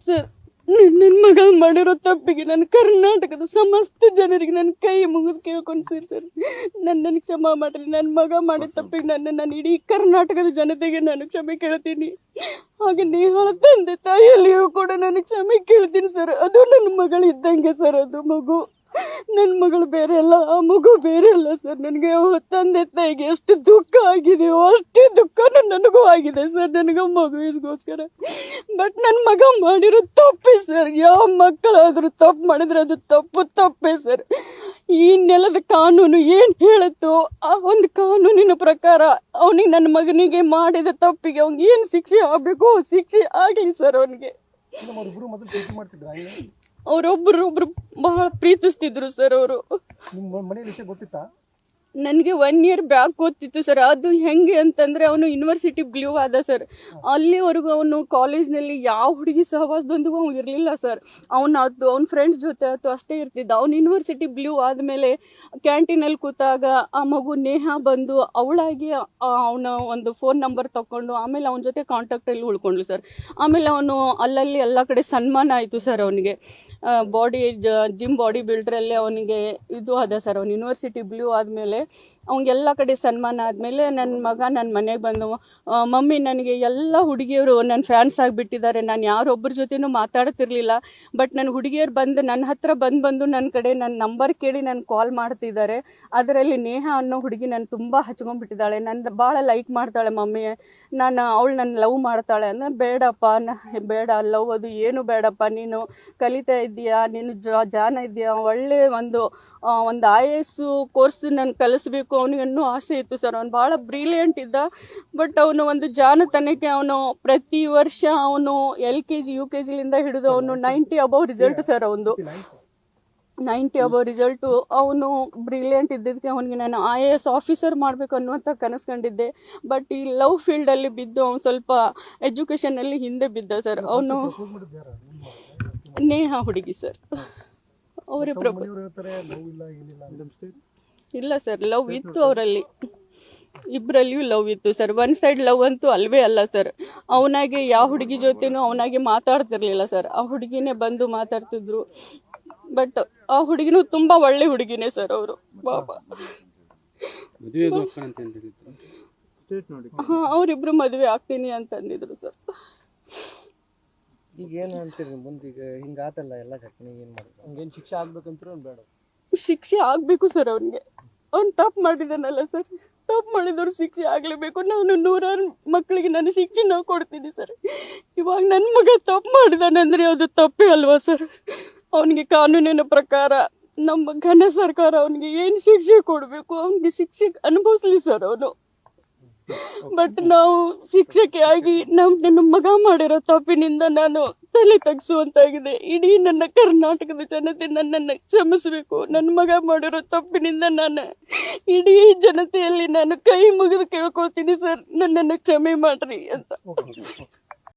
Sir ನನ್ನ ಮಗ ಮಾಡಿರೋ ತಪ್ಪಿಗೆ ನಾನು ಕರ್ನಾಟಕದ ಸಮಸ್ತ ಜನರಿಗೆ ನನ್ನ ಕೈ ಮುಗಿದು ಕೇಳ್ಕೊಂಡು ಸರ್ ನನ್ನನ್ನು ಕ್ಷಮಾ ಮಾಡ್ರಿ. ನನ್ನ ಮಗ ಮಾಡಿದ ತಪ್ಪಿಗೆ ನಾನು ಇಡೀ ಕರ್ನಾಟಕದ ಜನತೆಗೆ ನಾನು ಕ್ಷಮೆ ಕೇಳ್ತೀನಿ. ಹಾಗೆ ನೇಹಾಳ ತಂದೆ ತಾಯಿಯಲ್ಲಿಯೂ ಕೂಡ ನಾನು ಕ್ಷಮೆ ಕೇಳ್ತೀನಿ ಸರ್. ಅದು ನನ್ನ ಮಗಳು ಇದ್ದಂಗೆ ಸರ್. ಅದು ಮಗು ನನ್ನ ಮಗಳು ಬೇರೆ ಅಲ್ಲ, ಆ ಮಗು ಬೇರೆ ಅಲ್ಲ ಸರ್. ನನಗೆ ಅವಳ ತಂದೆ ತಾಯಿಗೆ ಎಷ್ಟು ದುಃಖ ಆಗಿದೆಯೋ ಅಷ್ಟೇ ದುಃಖ ನನಗೂ ಆಗಿದೆ ಸರ್, ನನಗೆ ಮಗುವಿಗೋಸ್ಕರ. ಬಟ್ ನನ್ನ ಮಗ ಮಾಡಿರೋ ತಪ್ಪೇ ಸರ್. ಯಾವ ಮಕ್ಕಳಾದರೂ ತಪ್ಪು ಮಾಡಿದ್ರೆ ಅದು ತಪ್ಪೇ ಸರ್. ಈ ನೆಲದ ಕಾನೂನು ಏನು ಹೇಳುತ್ತೋ ಆ ಒಂದು ಕಾನೂನಿನ ಪ್ರಕಾರ ಅವನಿಗೆ, ನನ್ನ ಮಗನಿಗೆ ಮಾಡಿದ ತಪ್ಪಿಗೆ ಅವ್ನಿಗೆ ಏನು ಶಿಕ್ಷೆ ಆಗಬೇಕು ಶಿಕ್ಷೆ ಆಗಲಿ ಸರ್. ಅವನಿಗೆ ಅವರೊಬ್ರು ಬಹಳ ಪ್ರೀತಿಸ್ತಿದ್ರು ಸರ್. ಅವರು ನನಗೆ 1 year ಬ್ಯಾಕ್ ಗೊತ್ತಿತ್ತು ಸರ್. ಅದು ಹೆಂಗೆ ಅಂತಂದ್ರೆ ಅವನು ಯೂನಿವರ್ಸಿಟಿ ಬ್ಲೂ ಆದ ಸರ್. ಅಲ್ಲಿವರೆಗೂ ಅವನು ಕಾಲೇಜ್ನಲ್ಲಿ ಯಾವ ಹುಡುಗಿ ಸಹವಾಸದೊಂದಿಗೂ ಅವ್ನು ಇರಲಿಲ್ಲ ಸರ್. ಅವ್ನ ಫ್ರೆಂಡ್ಸ್ ಜೊತೆ ಆಯ್ತು ಅಷ್ಟೇ ಇರ್ತಿದ್ದ. ಅವ್ನು ಯೂನಿವರ್ಸಿಟಿ ಬ್ಲೂ ಆದಮೇಲೆ ಕ್ಯಾಂಟೀನಲ್ಲಿ ಕೂತಾಗ ಆ ಮಗು ನೇಹ ಬಂದು ಅವಳಾಗಿ ಅವನ ಒಂದು ಫೋನ್ ನಂಬರ್ ತಗೊಂಡು ಆಮೇಲೆ ಅವನ ಜೊತೆ ಕಾಂಟ್ಯಾಕ್ಟಲ್ಲಿ ಉಳ್ಕೊಂಡ್ಳು ಸರ್. ಆಮೇಲೆ ಅವನು ಅಲ್ಲಲ್ಲಿ ಎಲ್ಲ ಕಡೆ ಸನ್ಮಾನ ಆಯಿತು ಸರ್. ಅವನಿಗೆ ಜಿಮ್ ಬಾಡಿ ಬಿಲ್ಡ್ರಲ್ಲೇ ಅವನಿಗೆ ಇದು ಅದ ಸರ್. ಅವ್ನು ಯೂನಿವರ್ಸಿಟಿ ಬ್ಲೂ ಆದಮೇಲೆ ಅವ್ನಿಗೆಲ್ಲ ಕಡೆ ಸನ್ಮಾನ ಆದಮೇಲೆ ನನ್ನ ಮಗ ನನ್ನ ಮನೆಗೆ ಬಂದು, ಮಮ್ಮಿ ನನಗೆ ಎಲ್ಲ ಹುಡುಗಿಯರು ನನ್ನ ಫ್ಯಾನ್ಸ್ ಆಗಿಬಿಟ್ಟಿದ್ದಾರೆ. ನಾನು ಯಾರೊಬ್ಬರ ಜೊತೆನೂ ಮಾತಾಡ್ತಿರ್ಲಿಲ್ಲ. ಬಟ್ ನನ್ನ ಹುಡುಗಿಯರು ಬಂದು ನನ್ನ ಹತ್ರ ಬಂದು ನನ್ನ ಕಡೆ ನನ್ನ ನಂಬರ್ ಕೇಳಿ ನಾನು ಕಾಲ್ ಮಾಡ್ತಿದ್ದಾರೆ. ಅದರಲ್ಲಿ ನೇಹ ಅನ್ನೋ ಹುಡುಗಿ ನಾನು ತುಂಬ ಹಚ್ಕೊಂಡ್ಬಿಟ್ಟಿದ್ದಾಳೆ. ನನ್ನ ಭಾಳ ಲೈಕ್ ಮಾಡ್ತಾಳೆ ಮಮ್ಮಿ. ಅವಳು ನನ್ನ ಲವ್ ಮಾಡ್ತಾಳೆ ಅಂದ್ರೆ ಬೇಡಪ್ಪ, ಬೇಡ ಲವ್ ಅದು ಏನು ಬೇಡಪ್ಪ. ನೀನು ಕಲಿತಾ ಇದ್ದೀಯಾ, ನೀನು ಜಾನ ಇದೆಯಾ, ಒಳ್ಳೆ ಒಂದು IAS ಕೋರ್ಸ್ ನಾನು ಕಲಿಸ್ಬೇಕು ಅವನಿಗೆ ಅನ್ನೋ ಆಸೆ ಇತ್ತು ಸರ್. ಅವನು ಭಾಳ ಬ್ರಿಲಿಯಂಟ್ ಇದ್ದ. ಬಟ್ ಅವನು ಒಂದು ಜಾಣತನಕ್ಕೆ ಅವನು ಪ್ರತಿ ವರ್ಷ ಅವನು LKG UKGಲಿಂದ ಹಿಡಿದು ಅವನು 90 ಅಬೌವ್ ರಿಸಲ್ಟ್ ಸರ್. ಅವನು 90 ಅಬೌವ್ ರಿಸಲ್ಟು. ಅವನು ಬ್ರಿಲಿಯಂಟ್ ಇದ್ದಿದ್ದಕ್ಕೆ ಅವನಿಗೆ ನಾನು IAS ಆಫೀಸರ್ ಮಾಡಬೇಕು ಅನ್ನುವಂಥ ಕನಸ್ಕೊಂಡಿದ್ದೆ. ಬಟ್ ಈ ಲವ್ ಫೀಲ್ಡಲ್ಲಿ ಬಿದ್ದು ಅವನು ಸ್ವಲ್ಪ ಎಜುಕೇಷನಲ್ಲಿ ಹಿಂದೆ ಬಿದ್ದ ಸರ್. ಅವನು ನೇಹ ಹುಡುಗಿ ಸರ್. ಅವರೇ ಇಲ್ಲ ಸರ್, ಲವ್ ಇತ್ತು ಅವರಲ್ಲಿ, ಇಬ್ಬರಲ್ಲಿಯೂ ಲವ್ ಇತ್ತು ಸರ್. 1 ಸೈಡ್ ಲವ್ ಅಂತೂ ಅಲ್ವೇ ಅಲ್ಲ ಸರ್. ಅವನಾಗೆ ಯಾವ ಹುಡುಗಿ ಜೊತೆನೂ ಅವನಾಗೆ ಮಾತಾಡ್ತಿರ್ಲಿಲ್ಲ ಸರ್. ಆ ಹುಡುಗಿನೇ ಬಂದು ಮಾತಾಡ್ತಿದ್ರು. ಬಟ್ ಆ ಹುಡುಗಿನೂ ತುಂಬಾ ಒಳ್ಳೆ ಹುಡುಗಿನೇ ಸರ್. ಅವರು ಬಾಬಾ ಅವರಿಬ್ರು ಮದುವೆ ಆಗ್ತೀನಿ ಅಂತಂದಿದ್ರು ಸರ್. ಈಗ ಏನು ಅಂತೀರಿ ಮುಂದೆ? ಈಗ ಹಿಂಗಾತಲ್ಲ ಎಲ್ಲ ಘಟನೆ, ಏನು ಮಾಡೋದು? ಹಂಗೇನು ಶಿಕ್ಷೆ ಆಗ್ಬೇಕಂತ ಬೇಡ? ಶಿಕ್ಷೆ ಆಗಬೇಕು ಸರ್. ಅವನಿಗೆ ಅವ್ನು ತಪ್ಪು ಮಾಡಿದಾನಲ್ಲ ಸರ್. ತಪ್ಪು ಮಾಡಿದವ್ರು ಶಿಕ್ಷೆ ಆಗಲೇಬೇಕು. ನಾನು 100 ಮಕ್ಕಳಿಗೆ ನಾನು ಶಿಕ್ಷೆ ಕೊಡ್ತೀನಿ ಸರ್. ಇವಾಗ ನನ್ನ ಮಗ ತಪ್ಪು ಮಾಡಿದಾನಂದ್ರೆ ಅದು ತಪ್ಪೇ ಅಲ್ವಾ ಸರ್? ಅವನಿಗೆ ಕಾನೂನಿನ ಪ್ರಕಾರ ನಮ್ಮ ಘನ ಸರ್ಕಾರ ಅವನಿಗೆ ಏನು ಶಿಕ್ಷೆ ಕೊಡಬೇಕು ಅವನಿಗೆ ಶಿಕ್ಷೆ ಅನುಭವಿಸ್ಲಿ ಸರ್ ಅವನು. ಬಟ್ ನಾವು ಶಿಕ್ಷಕಿ ಆಗಿ ನನ್ನ ಮಗ ಮಾಡಿರೋ ತಪ್ಪಿನಿಂದ ನಾನು ತಲೆ ತಗ್ಸುವಂತಾಗಿದೆ. ಇಡೀ ನನ್ನ ಕರ್ನಾಟಕದ ಜನತೆ ನನ್ನನ್ನು ಕ್ಷಮಿಸಬೇಕು. ನನ್ನ ಮಗ ಮಾಡಿರೋ ತಪ್ಪಿನಿಂದ ನಾನು ಇಡೀ ಜನತೆಯಲ್ಲಿ ನಾನು ಕೈ ಮುಗಿದು ಕೇಳ್ಕೊಳ್ತೀನಿ ಸರ್, ನನ್ನನ್ನು ಕ್ಷಮೆ ಮಾಡ್ರಿ ಅಂತ.